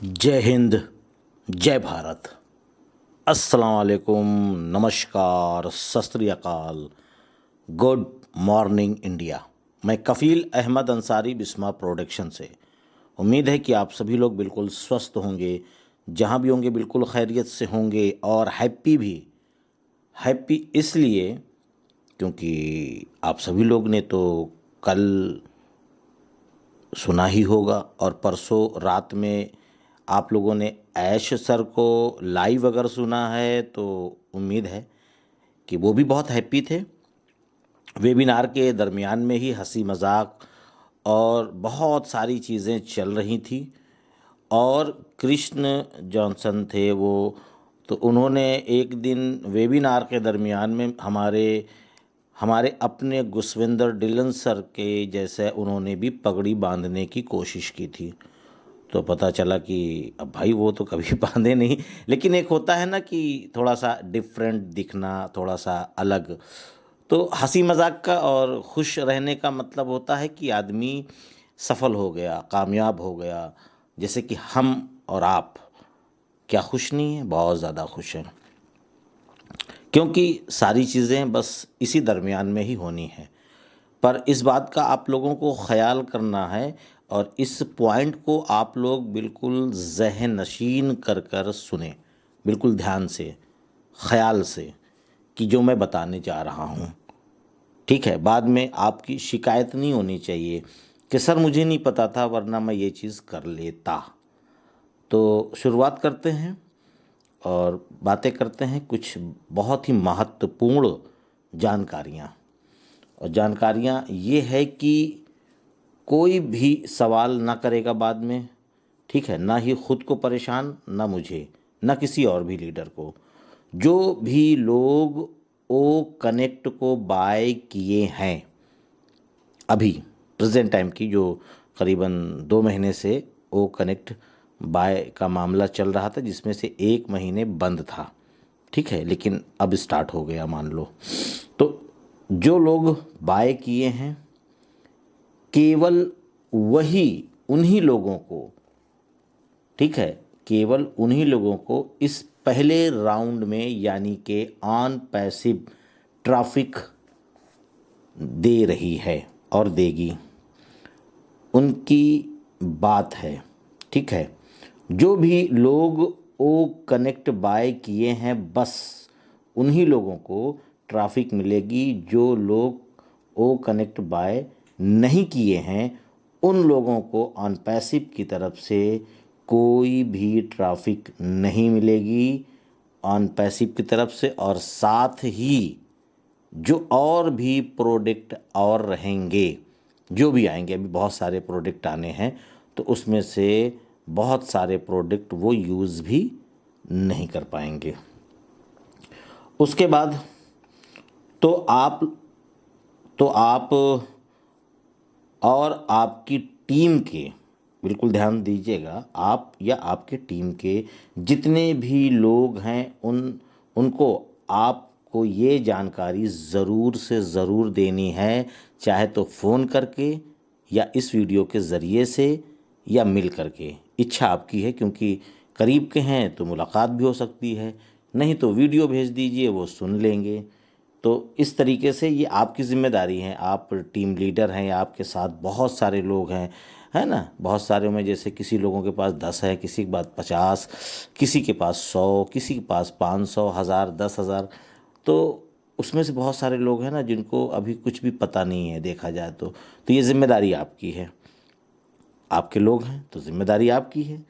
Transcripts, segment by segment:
जय हिंद, जय भारत, अस्सलाम वालेकुम, नमस्कार, सत श्री अकाल, गुड मॉर्निंग इंडिया। मैं कफ़ील अहमद अंसारी बिस्मा प्रोडक्शन से। उम्मीद है कि आप सभी लोग बिल्कुल स्वस्थ होंगे, जहाँ भी होंगे बिल्कुल खैरियत से होंगे और हैप्पी भी। हैप्पी इसलिए क्योंकि आप सभी लोग ने तो कल सुना ही होगा और परसों रात में आप लोगों ने ऐश सर को लाइव अगर सुना है तो उम्मीद है कि वो भी बहुत हैप्पी थे। वेबिनार के दरमियान में ही हंसी मजाक और बहुत सारी चीज़ें चल रही थी और कृष्ण जॉनसन थे वो, तो उन्होंने एक दिन वेबिनार के दरमियान में हमारे हमारे अपने गुसविंदर डिलन सर के जैसे उन्होंने भी पगड़ी बांधने की कोशिश की थी। तो पता चला कि अब भाई वो तो कभी बांधे नहीं, लेकिन एक होता है ना कि थोड़ा सा डिफरेंट दिखना, थोड़ा सा अलग। तो हंसी मजाक का और खुश रहने का मतलब होता है कि आदमी सफल हो गया, कामयाब हो गया। जैसे कि हम और आप क्या खुश नहीं हैं? बहुत ज़्यादा खुश हैं, क्योंकि सारी चीज़ें बस इसी दरमियान में ही होनी है। पर इस बात का आप लोगों को ख्याल करना है और इस पॉइंट को आप लोग बिल्कुल ज़हन नशीन कर कर सुने, बिल्कुल ध्यान से, ख्याल से, कि जो मैं बताने जा रहा हूँ, ठीक है। बाद में आपकी शिकायत नहीं होनी चाहिए कि सर मुझे नहीं पता था वरना मैं ये चीज़ कर लेता। तो शुरुआत करते हैं और बातें करते हैं कुछ बहुत ही महत्वपूर्ण जानकारियाँ। और जानकारियाँ ये है कि कोई भी सवाल ना करेगा बाद में, ठीक है, ना ही खुद को परेशान, ना मुझे, ना किसी और भी लीडर को। जो भी लोग ओ कनेक्ट को बाय किए हैं अभी प्रेजेंट टाइम की, जो करीबन 2 महीने से ओ कनेक्ट बाय का मामला चल रहा था, जिसमें से 1 महीने बंद था, ठीक है, लेकिन अब स्टार्ट हो गया मान लो। तो जो लोग बाय किए हैं केवल वही उन्हीं लोगों को, ठीक है, केवल उन्हीं लोगों को इस पहले राउंड में यानी कि ऑन पैसिव ट्रैफिक दे रही है और देगी, उनकी बात है, ठीक है। जो भी लोग ओ कनेक्ट बाय किए हैं बस उन्हीं लोगों को ट्रैफिक मिलेगी। जो लोग ओ कनेक्ट बाय नहीं किए हैं उन लोगों को ऑन पैसिव की तरफ से कोई भी ट्रैफिक नहीं मिलेगी ऑन पैसिव की तरफ से। और साथ ही जो और भी प्रोडक्ट और रहेंगे, जो भी आएंगे, अभी बहुत सारे प्रोडक्ट आने हैं, तो उसमें से बहुत सारे प्रोडक्ट वो यूज़ भी नहीं कर पाएंगे। उसके बाद तो आप और आपकी टीम के, बिल्कुल ध्यान दीजिएगा, आप या आपके टीम के जितने भी लोग हैं उनको आपको ये जानकारी ज़रूर से ज़रूर देनी है, चाहे तो फ़ोन करके या इस वीडियो के ज़रिए से या मिल करके। इच्छा आपकी है, क्योंकि करीब के हैं तो मुलाकात भी हो सकती है, नहीं तो वीडियो भेज दीजिए, वो सुन लेंगे। तो इस तरीके से ये आपकी ज़िम्मेदारी है। आप टीम लीडर हैं, आपके साथ बहुत सारे लोग हैं, है ना। बहुत सारे में जैसे किसी लोगों के पास 10 है, किसी के पास 50, किसी के पास 100, किसी के पास 500, 1000, 10,000। तो उसमें से बहुत सारे लोग हैं ना जिनको अभी कुछ भी पता नहीं है देखा जाए तो ये ज़िम्मेदारी आपकी है। आपके लोग हैं तो जिम्मेदारी आपकी है।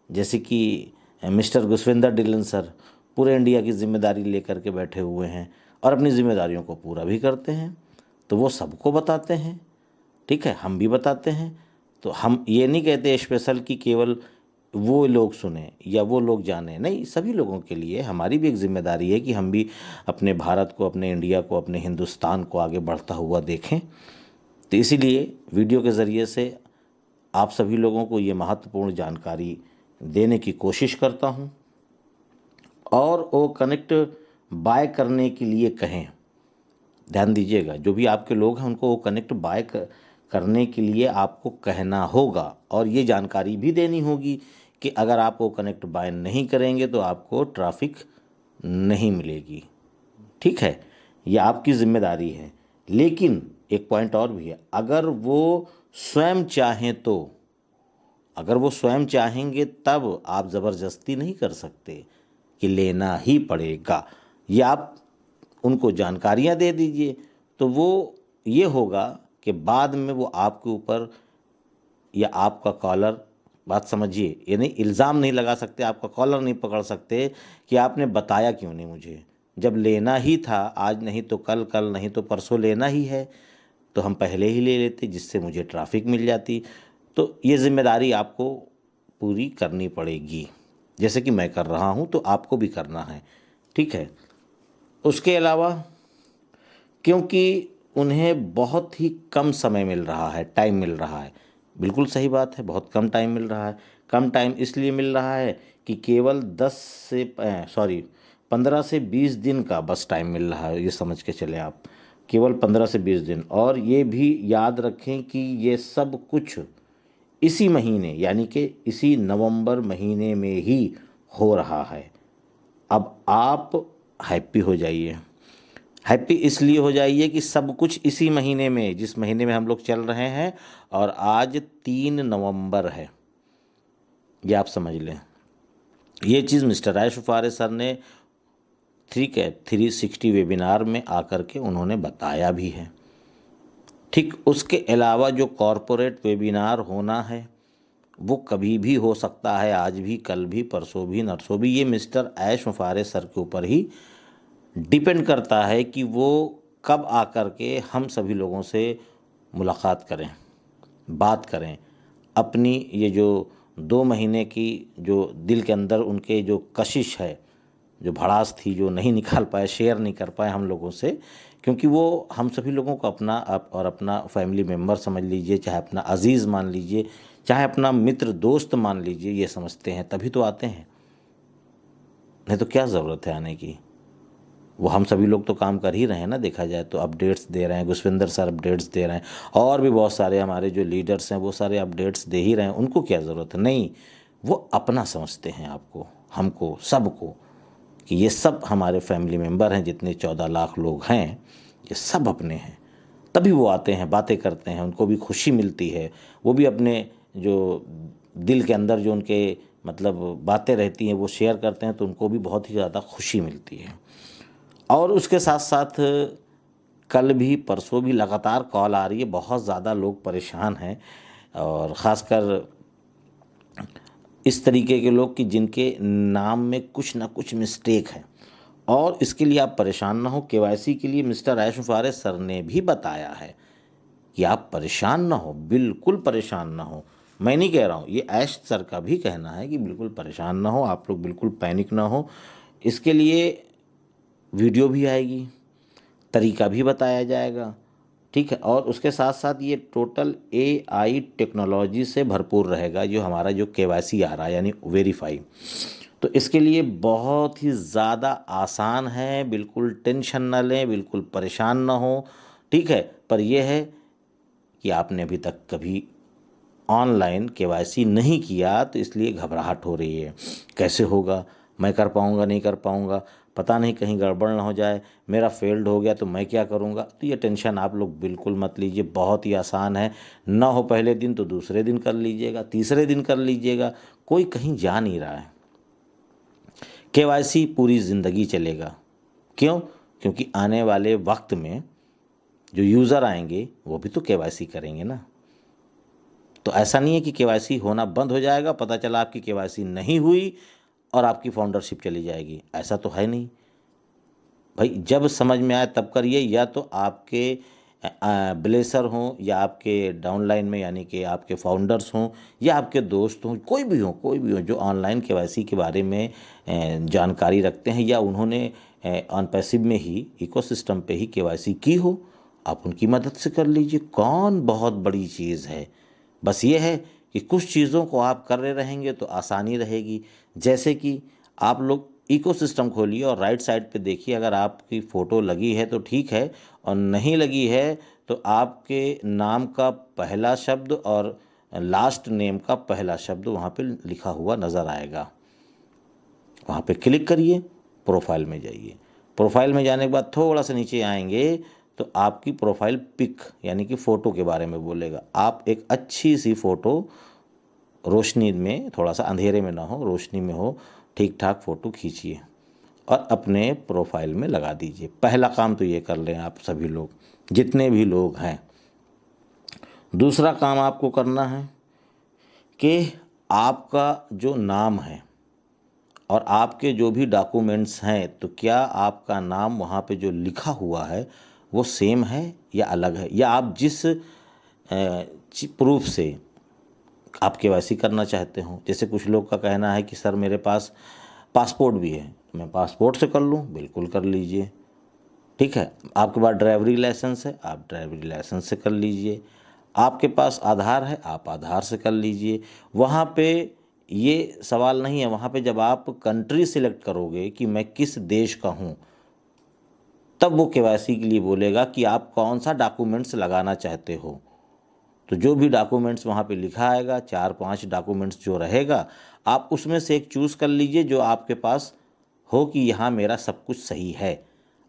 जैसे कि मिस्टर गुसविंदर डिलन सर पूरे इंडिया की जिम्मेदारी लेकर के बैठे हुए हैं और अपनी जिम्मेदारियों को पूरा भी करते हैं, तो वो सबको बताते हैं, ठीक है, हम भी बताते हैं। तो हम ये नहीं कहते स्पेशल कि केवल वो लोग सुने या वो लोग जाने, नहीं, सभी लोगों के लिए हमारी भी एक जिम्मेदारी है कि हम भी अपने भारत को, अपने इंडिया को, अपने हिंदुस्तान को आगे बढ़ता हुआ देखें। तो इसीलिए वीडियो के ज़रिए से आप सभी लोगों को ये महत्वपूर्ण जानकारी देने की कोशिश करता हूँ। और वो कनेक्ट बाय करने के लिए कहें, ध्यान दीजिएगा, जो भी आपके लोग हैं उनको वो कनेक्ट करने के लिए आपको कहना होगा और ये जानकारी भी देनी होगी कि अगर आप वो कनेक्ट बाय नहीं करेंगे तो आपको ट्रैफिक नहीं मिलेगी। ठीक है, ये आपकी जिम्मेदारी है। लेकिन एक पॉइंट और भी है, अगर वो स्वयं चाहें तो, अगर वो स्वयं चाहेंगे तब आप ज़बरदस्ती नहीं कर सकते कि लेना ही पड़ेगा। या आप उनको जानकारियाँ दे दीजिए, तो वो ये होगा कि बाद में वो आपके ऊपर या आपका कॉलर, बात समझिए, यानी इल्ज़ाम नहीं लगा सकते, आपका कॉलर नहीं पकड़ सकते कि आपने बताया क्यों नहीं मुझे, जब लेना ही था, आज नहीं तो कल, कल नहीं तो परसों लेना ही है, तो हम पहले ही ले लेते जिससे मुझे ट्रैफिक मिल जाती। तो ये जिम्मेदारी आपको पूरी करनी पड़ेगी, जैसे कि मैं कर रहा हूँ तो आपको भी करना है। ठीक है। उसके अलावा क्योंकि उन्हें बहुत ही कम समय मिल रहा है, टाइम मिल रहा है, बिल्कुल सही बात है, बहुत कम टाइम मिल रहा है। कम टाइम इसलिए मिल रहा है कि केवल 15 से 20 दिन का बस टाइम मिल रहा है, ये समझ के चले आप, केवल 15 से 20 दिन। और ये भी याद रखें कि ये सब कुछ इसी महीने यानी कि इसी नवंबर महीने में ही हो रहा है। अब आप हैप्पी हो जाइए। हैप्पी इसलिए हो जाइए कि सब कुछ इसी महीने में, जिस महीने में हम लोग चल रहे हैं, और आज 3 नवंबर है, ये आप समझ लें। ये चीज़ मिस्टर राय शुफारे सर ने, ठीक है, 360 वेबिनार में आकर के उन्होंने बताया भी है। ठीक उसके अलावा जो कॉरपोरेट वेबिनार होना है वो कभी भी हो सकता है, आज भी, कल भी, परसों भी, नरसों भी। ये मिस्टर ऐश मुफारे सर के ऊपर ही डिपेंड करता है कि वो कब आकर के हम सभी लोगों से मुलाकात करें, बात करें, अपनी ये जो 2 महीने की जो दिल के अंदर उनके जो कशिश है, जो भड़ास थी, जो नहीं निकाल पाए, शेयर नहीं कर पाए हम लोगों से, क्योंकि वो हम सभी लोगों को अपना और अपना फैमिली मेम्बर समझ लीजिए, चाहे अपना अजीज़ मान लीजिए, चाहे अपना मित्र दोस्त मान लीजिए, ये समझते हैं तभी तो आते हैं, नहीं तो क्या ज़रूरत है आने की। वो हम सभी लोग तो काम कर ही रहे हैं ना, देखा जाए तो अपडेट्स दे रहे हैं, गुशविंदर सर अपडेट्स दे रहे हैं, और भी बहुत सारे हमारे जो लीडर्स हैं वो सारे अपडेट्स दे ही रहे हैं, उनको क्या ज़रूरत है। नहीं, वो अपना समझते हैं आपको, हमको, सबको, कि ये सब हमारे फैमिली मेम्बर हैं, जितने 14 लाख लोग हैं ये सब अपने हैं। तभी वो आते हैं, बातें करते हैं, उनको भी खुशी मिलती है, वो भी अपने जो दिल के अंदर जो उनके मतलब बातें रहती हैं वो शेयर करते हैं, तो उनको भी बहुत ही ज़्यादा खुशी मिलती है। और उसके साथ साथ कल भी, परसों भी लगातार कॉल आ रही है, बहुत ज़्यादा लोग परेशान हैं, और ख़ासकर इस तरीके के लोग कि जिनके नाम में कुछ ना कुछ मिस्टेक है। और इसके लिए आप परेशान ना हो, केवाईसी के लिए मिस्टर ऐश मुफारे सर ने भी बताया है कि आप परेशान ना हो, बिल्कुल परेशान ना हो। मैं नहीं कह रहा हूँ, ये ऐश सर का भी कहना है कि बिल्कुल परेशान ना हो, आप लोग बिल्कुल पैनिक ना हो। इसके लिए वीडियो भी आएगी, तरीका भी बताया जाएगा, ठीक है। और उसके साथ साथ ये टोटल AI टेक्नोलॉजी से भरपूर रहेगा, जो हमारा जो केवाईसी आ रहा है यानी वेरीफाई। तो इसके लिए बहुत ही ज़्यादा आसान है, बिल्कुल टेंशन ना लें, बिल्कुल परेशान ना हो, ठीक है। पर यह है कि आपने अभी तक कभी ऑनलाइन केवाईसी नहीं किया, तो इसलिए घबराहट हो रही है, कैसे होगा, मैं कर पाऊँगा नहीं कर पाऊँगा, पता नहीं कहीं गड़बड़ ना हो जाए, मेरा फेल्ड हो गया तो मैं क्या करूँगा। तो ये टेंशन आप लोग बिल्कुल मत लीजिए, बहुत ही आसान है। ना हो पहले दिन तो दूसरे दिन कर लीजिएगा, तीसरे दिन कर लीजिएगा, कोई कहीं जा नहीं रहा है। केवाईसी पूरी ज़िंदगी चलेगा। क्यों? क्योंकि आने वाले वक्त में जो यूज़र आएंगे वो भी तो केवाईसी करेंगे ना। तो ऐसा नहीं है कि केवाईसी होना बंद हो जाएगा, पता चला आपकी केवाईसी नहीं हुई और आपकी फाउंडरशिप चली जाएगी, ऐसा तो है नहीं भाई। जब समझ में आए तब करिए, या तो आपके ब्लेसर हों, या आपके डाउनलाइन में यानी कि आपके फाउंडर्स हों, या आपके दोस्त हों, कोई भी हो जो ऑनलाइन केवाईसी के बारे में जानकारी रखते हैं, या उन्होंने ऑन पैसिव में ही इकोसिस्टम पे ही केवाईसी की हो, आप उनकी मदद से कर लीजिए। कौन बहुत बड़ी चीज़ है, बस ये है कि कुछ चीज़ों को आप कर रहे रहेंगे तो आसानी रहेगी। जैसे कि आप लोग इकोसिस्टम खोलिए और राइट साइड पे देखिए, अगर आपकी फ़ोटो लगी है तो ठीक है, और नहीं लगी है तो आपके नाम का पहला शब्द और लास्ट नेम का पहला शब्द वहाँ पे लिखा हुआ नज़र आएगा। वहाँ पे क्लिक करिए, प्रोफाइल में जाइए। प्रोफाइल में जाने के बाद थोड़ा सा नीचे आएंगे तो आपकी प्रोफाइल पिक यानी कि फ़ोटो के बारे में बोलेगा। आप एक अच्छी सी फ़ोटो, रोशनी में, थोड़ा सा अंधेरे में ना हो, रोशनी में हो, ठीक ठाक फ़ोटो खींचिए और अपने प्रोफाइल में लगा दीजिए। पहला काम तो ये कर लें आप सभी लोग, जितने भी लोग हैं। दूसरा काम आपको करना है कि आपका जो नाम है और आपके जो भी डॉक्यूमेंट्स हैं, तो क्या आपका नाम वहाँ पे जो लिखा हुआ है वो सेम है या अलग है, या आप जिस प्रूफ से आप केवाईसी करना चाहते हो। जैसे कुछ लोग का कहना है कि सर मेरे पास पासपोर्ट भी है, मैं पासपोर्ट से कर लूँ, बिल्कुल कर लीजिए, ठीक है। आपके पास ड्राइवरी लाइसेंस है, आप ड्राइवरी लाइसेंस से कर लीजिए। आपके पास आधार है, आप आधार से कर लीजिए। वहाँ पे ये सवाल नहीं है। वहाँ पे जब आप कंट्री सिलेक्ट करोगे कि मैं किस देश का हूँ, तब वो केवाईसी के लिए बोलेगा कि आप कौन सा डॉक्यूमेंट्स लगाना चाहते हो। तो जो भी डॉक्यूमेंट्स वहाँ पे लिखा आएगा, 4-5 डॉक्यूमेंट्स जो रहेगा, आप उसमें से एक चूज़ कर लीजिए जो आपके पास हो कि यहाँ मेरा सब कुछ सही है।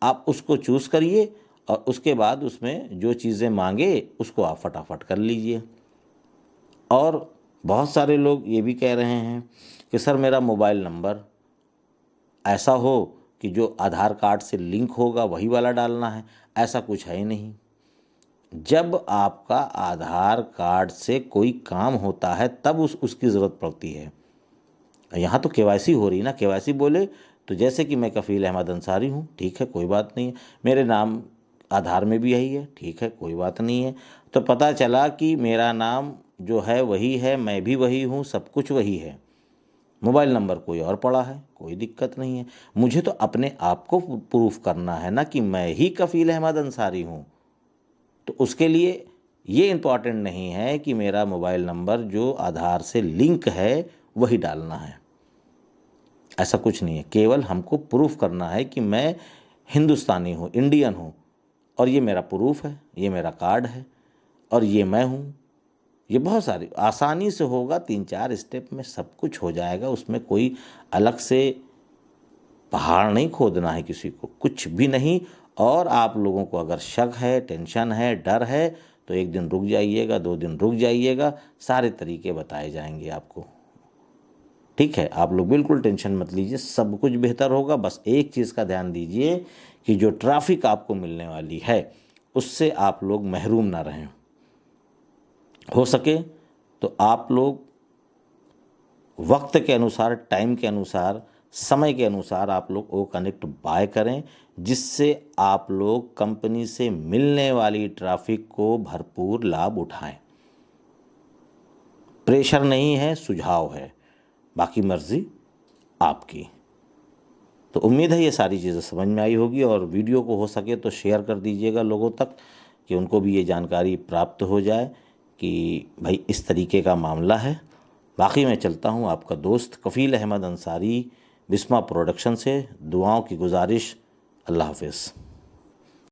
आप उसको चूज़ करिए और उसके बाद उसमें जो चीज़ें मांगे उसको आप फटाफट कर लीजिए। और बहुत सारे लोग ये भी कह रहे हैं कि सर मेरा मोबाइल नंबर ऐसा हो कि जो आधार कार्ड से लिंक होगा वही वाला डालना है। ऐसा कुछ है ही नहीं। जब आपका आधार कार्ड से कोई काम होता है तब उसकी ज़रूरत पड़ती है। यहाँ तो केवाईसी हो रही ना। केवाईसी बोले तो जैसे कि मैं कफ़ील अहमद अंसारी हूँ, ठीक है, कोई बात नहीं है, मेरे नाम आधार में भी यही है, ठीक है, कोई बात नहीं है। तो पता चला कि मेरा नाम जो है वही है, मैं भी वही हूँ, सब कुछ वही है, मोबाइल नंबर कोई और पड़ा है, कोई दिक्कत नहीं है। मुझे तो अपने आप को प्रूफ करना है ना कि मैं ही कफ़ील अहमद अंसारी हूँ। तो उसके लिए ये इम्पॉर्टेंट नहीं है कि मेरा मोबाइल नंबर जो आधार से लिंक है वही डालना है। ऐसा कुछ नहीं है। केवल हमको प्रूफ करना है कि मैं हिंदुस्तानी हूँ, इंडियन हूँ, और ये मेरा प्रूफ है, ये मेरा कार्ड है और ये मैं हूँ। ये बहुत सारी आसानी से होगा, 3-4 स्टेप में सब कुछ हो जाएगा। उसमें कोई अलग से पहाड़ नहीं खोदना है किसी को, कुछ भी नहीं। और आप लोगों को अगर शक है, टेंशन है, डर है, तो 1 दिन रुक जाइएगा, 2 दिन रुक जाइएगा, सारे तरीके बताए जाएंगे आपको, ठीक है। आप लोग बिल्कुल टेंशन मत लीजिए, सब कुछ बेहतर होगा। बस एक चीज़ का ध्यान दीजिए कि जो ट्रैफिक आपको मिलने वाली है उससे आप लोग महरूम ना रहें। हो सके तो आप लोग वक्त के अनुसार, टाइम के अनुसार, समय के अनुसार आप लोग ओ कनेक्ट बाय करें, जिससे आप लोग कंपनी से मिलने वाली ट्रैफिक को भरपूर लाभ उठाएं। प्रेशर नहीं है, सुझाव है, बाकी मर्जी आपकी। तो उम्मीद है ये सारी चीज़ें समझ में आई होगी, और वीडियो को हो सके तो शेयर कर दीजिएगा लोगों तक कि उनको भी ये जानकारी प्राप्त हो जाए कि भाई इस तरीके का मामला है। बाकी मैं चलता हूँ, आपका दोस्त कफ़ील अहमद अंसारी, बिस्मा प्रोडक्शन से। दुआओं की गुजारिश। अल्लाह हाफ़िज़।